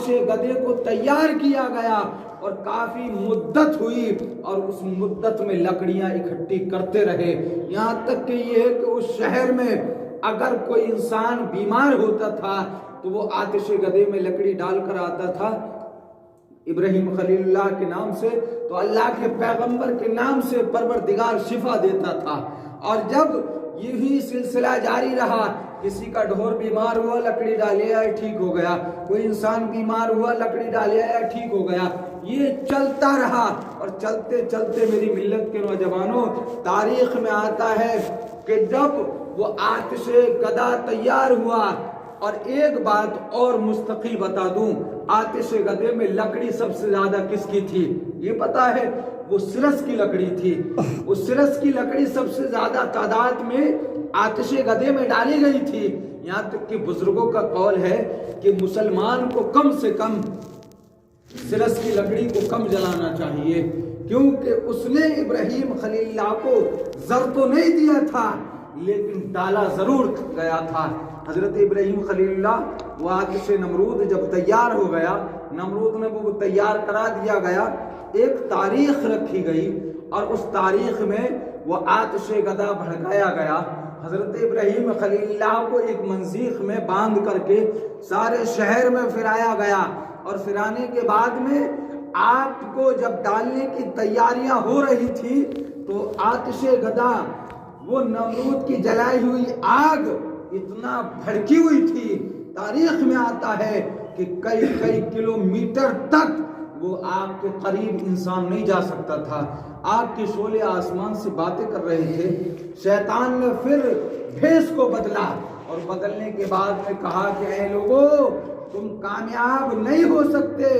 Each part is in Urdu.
آتش گدے کو تیار کیا گیا اور کافی مدت ہوئی اور اس مدت میں لکڑیاں اکٹھی کرتے رہے، یہاں تک کہ یہ ہے کہ اس شہر میں اگر کوئی انسان بیمار ہوتا تھا تو وہ آتش گدے میں لکڑی ڈال کر آتا تھا ابراہیم خلیل اللہ کے نام سے، تو اللہ کے پیغمبر کے نام سے پروردگار شفا دیتا تھا۔ اور جب یہی سلسلہ جاری رہا، کسی کا ڈھور بیمار ہوا لکڑی ڈالے آئے ٹھیک ہو گیا، کوئی انسان بیمار ہوا لکڑی ڈالے آئے ٹھیک ہو گیا، یہ چلتا رہا۔ اور چلتے چلتے میری ملت کے نوجوانوں، تاریخ میں آتا ہے کہ جب وہ آتش گدا تیار ہوا، اور ایک بات اور مستقل بتا دوں، آتش گدے میں لکڑی سب سے زیادہ کس کی تھی یہ پتا ہے؟ وہ سرس کی لکڑی تھی۔ وہ سرس کی لکڑی سب سے زیادہ تعداد میں آتش گدے میں ڈالی گئی تھی، یہاں تک کہ بزرگوں کا قول ہے کہ مسلمان کو کم سے کم سرس کی لکڑی کو کم جلانا چاہیے، کیونکہ اس نے ابراہیم خلیل اللہ کو زر تو نہیں دیا تھا لیکن ڈالا ضرور گیا تھا۔ حضرت ابراہیم خلیل اللہ وہ آتش نمرود جب تیار ہو گیا، نمرود نے وہ تیار کرا دیا گیا، ایک تاریخ رکھی گئی اور اس تاریخ میں وہ آتش گدا بھڑکایا گیا۔ حضرت ابراہیم خلیل اللہ کو ایک منزیخ میں باندھ کر کے سارے شہر میں پھرایا گیا، اور پھرانے کے بعد میں آگ کو جب ڈالنے کی تیاریاں ہو رہی تھی تو آتش گدا وہ نمرود کی جلائی ہوئی آگ اتنا بھڑکی ہوئی تھی، تاریخ میں آتا ہے کہ کئی کلومیٹر تک وہ آگ کے قریب انسان نہیں جا سکتا تھا۔ آگ کے شعلے آسمان سے باتیں کر رہے تھے۔ شیطان نے پھر بھیس کو بدلا اور بدلنے کے بعد میں کہا کہ اے لوگو، تم کامیاب نہیں ہو سکتے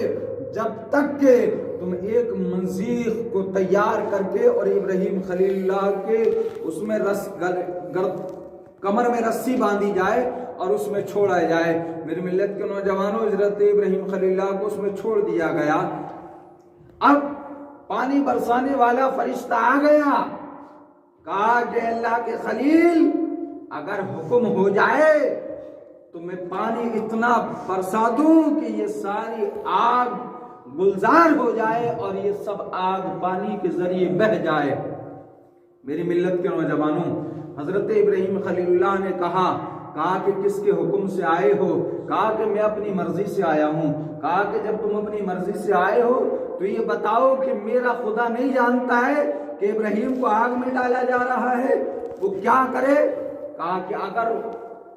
جب تک کہ تم ایک منزیخ کو تیار کر کے اور ابراہیم خلیل اللہ کے اس میں کمر میں رسی باندھی جائے اور اس میں چھوڑا جائے۔ میری ملت کے نوجوانوں، حضرت ابراہیم خلیل اللہ کو اس میں چھوڑ دیا گیا۔ اب پانی برسانے والا فرشتہ آ گیا، کہا کہ اللہ کے خلیل اگر حکم ہو جائے تو میں پانی اتنا برسا دوں کہ یہ ساری آگ گلزار ہو جائے اور یہ سب آگ پانی کے ذریعے بہہ جائے۔ میری ملت کے نوجوانوں، حضرت ابراہیم خلیل اللہ نے کہا کہ کس کے حکم سے آئے ہو؟ کہا کہ میں اپنی مرضی سے آیا ہوں۔ کہا کہ جب تم اپنی مرضی سے آئے ہو تو یہ بتاؤ کہ میرا خدا نہیں جانتا ہے کہ ابراہیم کو آگ میں ڈالا جا رہا ہے، وہ کیا کرے؟ کہا کہ اگر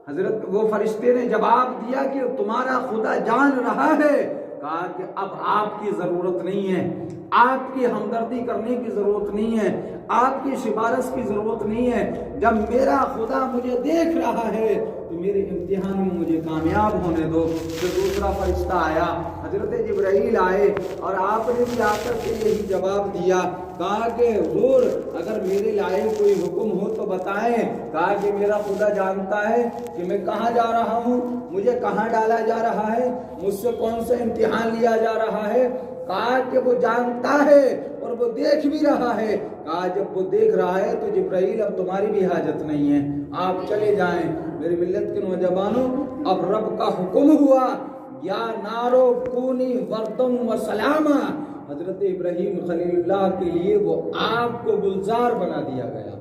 حضرت وہ فرشتے نے جواب دیا کہ تمہارا خدا جان رہا ہے، کہا کہ اب آپ کی ضرورت نہیں ہے، آپ کی ہمدردی کرنے کی ضرورت نہیں ہے، آپ کی سفارش کی ضرورت نہیں ہے، جب میرا خدا مجھے دیکھ رہا ہے تو میرے امتحان میں مجھے کامیاب ہونے دو۔ پھر دوسرا فرشتہ آیا، حضرت جبرائیل آئے اور آپ نے بھی آ کر کے یہی جواب دیا، کہا کہ حضور اگر میرے لائق کوئی حکم ہو تو بتائیں۔ کہا کہ میرا خدا جانتا ہے کہ میں کہاں جا رہا ہوں، مجھے کہاں ڈالا جا رہا ہے، مجھ سے کون سا امتحان لیا جا رہا ہے۔ کہا کہ وہ جانتا ہے اور وہ دیکھ بھی رہا ہے۔ کہا جب وہ دیکھ رہا ہے تو جبرائیل اب تمہاری بھی حاجت نہیں ہے، آپ چلے جائیں۔ میری ملت کے نوجوانوں، اب رب کا حکم ہوا، یا نارو کونی وردم و سلاما، حضرت ابراہیم خلیل اللہ کے لیے وہ آگ کو گلزار بنا دیا گیا۔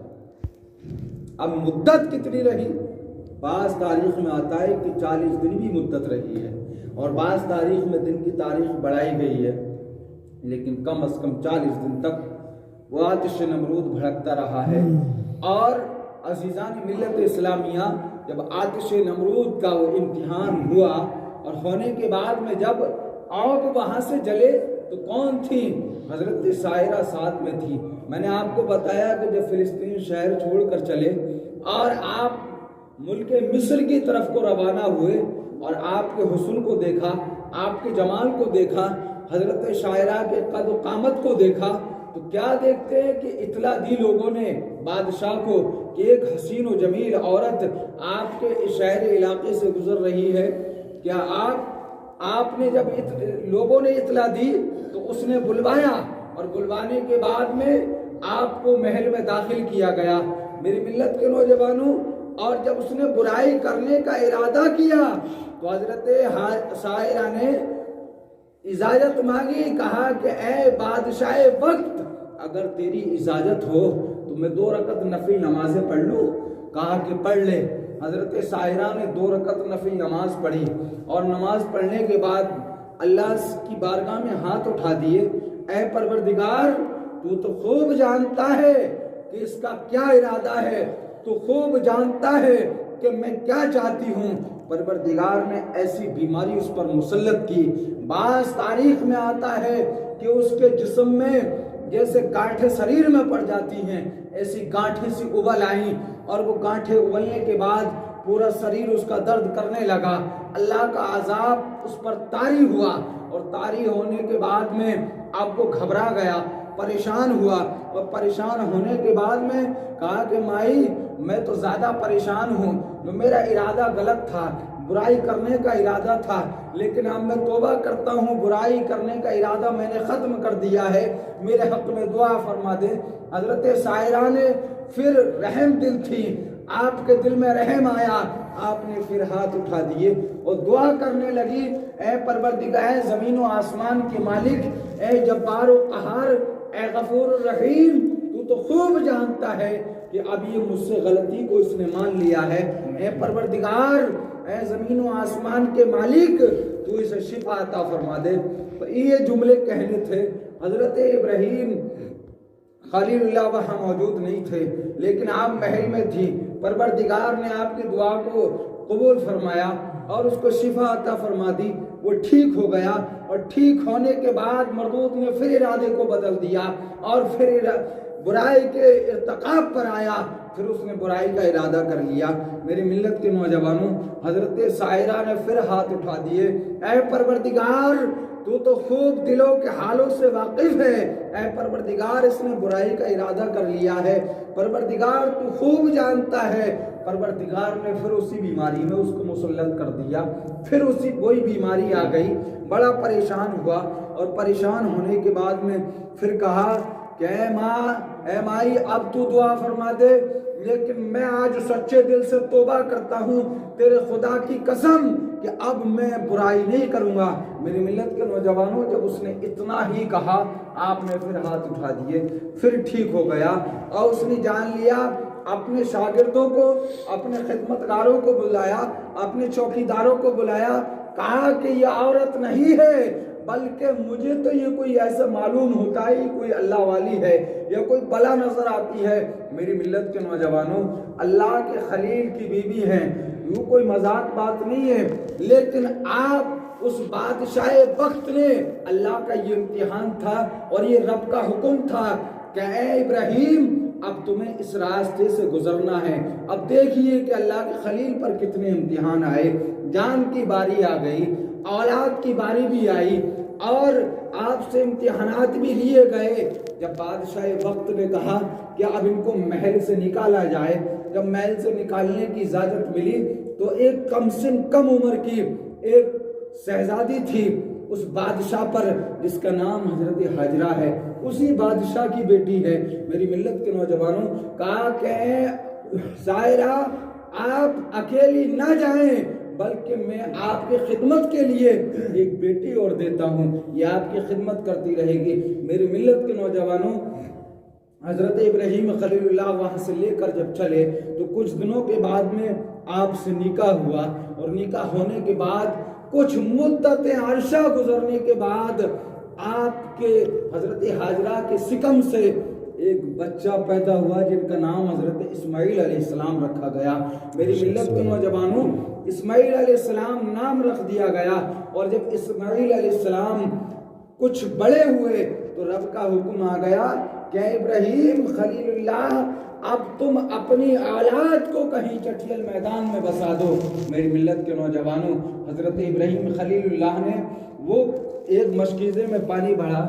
اب مدت کتنی رہی؟ بعض تاریخ میں آتا ہے کہ 40 دن بھی مدت رہی ہے، اور بعض تاریخ میں دن کی تاریخ بڑھائی گئی ہے، لیکن کم از کم 40 دن تک وہ آتش نمرود بھڑکتا رہا ہے۔ اور عزیزان ملت اسلامیہ، جب آتش نمرود کا وہ امتحان ہوا اور ہونے کے بعد میں جب آگ وہاں سے جلے تو کون تھی؟ حضرت سائرہ ساتھ میں تھی۔ میں نے آپ کو بتایا کہ جب فلسطین شہر چھوڑ کر چلے اور آپ ملک مصر کی طرف کو روانہ ہوئے اور آپ کے حسن کو دیکھا، آپ کے جمال کو دیکھا، حضرت شاعرہ کے قد و قامت کو دیکھا، تو کیا دیکھتے ہیں کہ اطلاع دی لوگوں نے بادشاہ کو کہ ایک حسین و جمیل عورت آپ کے شہر علاقے سے گزر رہی ہے۔ کیا آپ نے جب لوگوں نے اطلاع دی تو اس نے بلوایا، اور بلوانے کے بعد میں آپ کو محل میں داخل کیا گیا۔ میری ملت کے نوجوانوں، اور جب اس نے برائی کرنے کا ارادہ کیا تو حضرت سائرہ نے اجازت مانگی، کہا کہ اے بادشاہ وقت، اگر تیری اجازت ہو تو میں 2 رکعت نفل نمازیں پڑھ لوں؟ کہا کہ پڑھ لے۔ حضرت سائرہ نے 2 رکعت نفل نماز پڑھی، اور نماز پڑھنے کے بعد اللہ کی بارگاہ میں ہاتھ اٹھا دیے، اے پروردگار تو تو خوب جانتا ہے کہ اس کا کیا ارادہ ہے، تو خوب جانتا ہے کہ میں کیا چاہتی ہوں۔ پروردگار نے ایسی بیماری اس پر مسلط کی، بعض تاریخ میں آتا ہے کہ اس کے جسم میں جیسے گانٹھیں شریر میں پڑ جاتی ہیں، ایسی گانٹھیں سی ابل آئیں، اور وہ گانٹھیں ابلنے کے بعد پورا شریر اس کا درد کرنے لگا۔ اللہ کا عذاب اس پر طاری ہوا، اور طاری ہونے کے بعد میں اب وہ گھبرا گیا، پریشان ہوا، اور پریشان ہونے کے بعد میں کہا کہ مائی میں تو زیادہ پریشان ہوں، جو میرا ارادہ غلط تھا، برائی کرنے کا ارادہ تھا، لیکن اب میں توبہ کرتا ہوں، برائی کرنے کا ارادہ میں نے ختم کر دیا ہے، میرے حق میں دعا فرما دے۔ حضرت سائرہ نے پھر رحم دل تھی، آپ کے دل میں رحم آیا، آپ نے پھر ہاتھ اٹھا دیے اور دعا کرنے لگی، اے پروردگار زمین و آسمان کے مالک، اے جبار و قہار، اے غفور الرحیم، تو خوب جانتا ہے کہ اب یہ مجھ سے غلطی کو اس نے مان لیا ہے، اے پروردگار، اے زمین و آسمان کے مالک، تو اسے شفا عطا فرما دے۔ تو یہ جملے کہنے تھے۔ حضرت ابراہیم خلیل اللہ وہاں موجود نہیں تھے، لیکن آپ محل میں تھی، پروردگار نے آپ کی دعا کو قبول فرمایا اور اس کو شفا عطا فرما دی، وہ ٹھیک ہو گیا، اور ٹھیک ہونے کے بعد مردود نے پھر ارادے کو بدل دیا، اور پھر برائی کے ارتکاب پر آیا، پھر اس نے برائی کا ارادہ کر لیا۔ میری ملت کے نوجوانوں، حضرت سائرہ نے پھر ہاتھ اٹھا دیے، اے پروردگار تو خوب دلوں کے حالوں سے واقف ہے، اے پروردگار اس نے برائی کا ارادہ کر لیا ہے، پروردگار تو خوب جانتا ہے۔ پروردگار نے پھر اسی بیماری میں اس کو مسلط کر دیا، پھر اسی وہی بیماری آ گئی، بڑا پریشان ہوا، اور پریشان ہونے کے بعد میں پھر کہا کہ اے ماں، اے مائی اب تو دعا فرما دے، لیکن میں آج سچے دل سے توبہ کرتا ہوں تیرے خدا کی قسم کہ اب میں برائی نہیں کروں گا۔ میری ملت کے نوجوانوں، جب اس نے اتنا ہی کہا، آپ نے پھر ہاتھ اٹھا دیے، پھر ٹھیک ہو گیا، اور اس نے جان لیا، اپنے شاگردوں کو، اپنے خدمتگاروں کو بلایا، اپنے چوکیداروں کو بلایا، کہا کہ یہ عورت نہیں ہے، بلکہ مجھے تو یہ کوئی ایسا معلوم ہوتا ہے، کوئی اللہ والی ہے یا کوئی بلا نظر آتی ہے۔ میری ملت کے نوجوانوں، اللہ کے خلیل کی بیوی ہیں، یہ کوئی مذاق بات نہیں ہے، لیکن آپ اس بادشاہ وقت نے، اللہ کا یہ امتحان تھا اور یہ رب کا حکم تھا کہ اے ابراہیم اب تمہیں اس راستے سے گزرنا ہے۔ اب دیکھیے کہ اللہ کے خلیل پر کتنے امتحان آئے، جان کی باری آ گئی، اولاد کی باری بھی آئی، اور آپ سے امتحانات بھی لیے گئے۔ جب بادشاہ وقت نے کہا کہ اب ان کو محل سے نکالا جائے، جب محل سے نکالنے کی اجازت ملی تو ایک کم سن کم عمر کی ایک شہزادی تھی اس بادشاہ پر، جس کا نام حضرت حاجرہ ہے، اسی بادشاہ کی بیٹی ہے۔ میری ملت کے نوجوانوں، کہا کہ سائرہ آپ اکیلی نہ جائیں، بلکہ میں آپ کی خدمت کے لیے ایک بیٹی اور دیتا ہوں، یہ آپ کی خدمت کرتی رہے گی۔ میری ملت کے نوجوانوں، حضرت ابراہیم خلیل اللہ وہاں سے لے کر جب چلے تو کچھ دنوں کے بعد میں آپ سے نکاح ہوا، اور نکاح ہونے کے بعد کچھ مدت عرصہ گزرنے کے بعد آپ کے حضرت حاجرہ کے سکم سے ایک بچہ پیدا ہوا، جن کا نام حضرت اسماعیل علیہ السلام رکھا گیا۔ میری ملت کے نوجوانوں، اسماعیل علیہ السلام نام رکھ دیا گیا، اور جب اسماعیل علیہ السلام کچھ بڑے ہوئے تو رب کا حکم آ گیا کہ ابراہیم خلیل اللہ اب تم اپنی اولاد کو کہیں چٹیل میدان میں بسا دو۔ میری ملت کے نوجوانوں، حضرت ابراہیم خلیل اللہ نے وہ ایک مشکیزے میں پانی بھرا،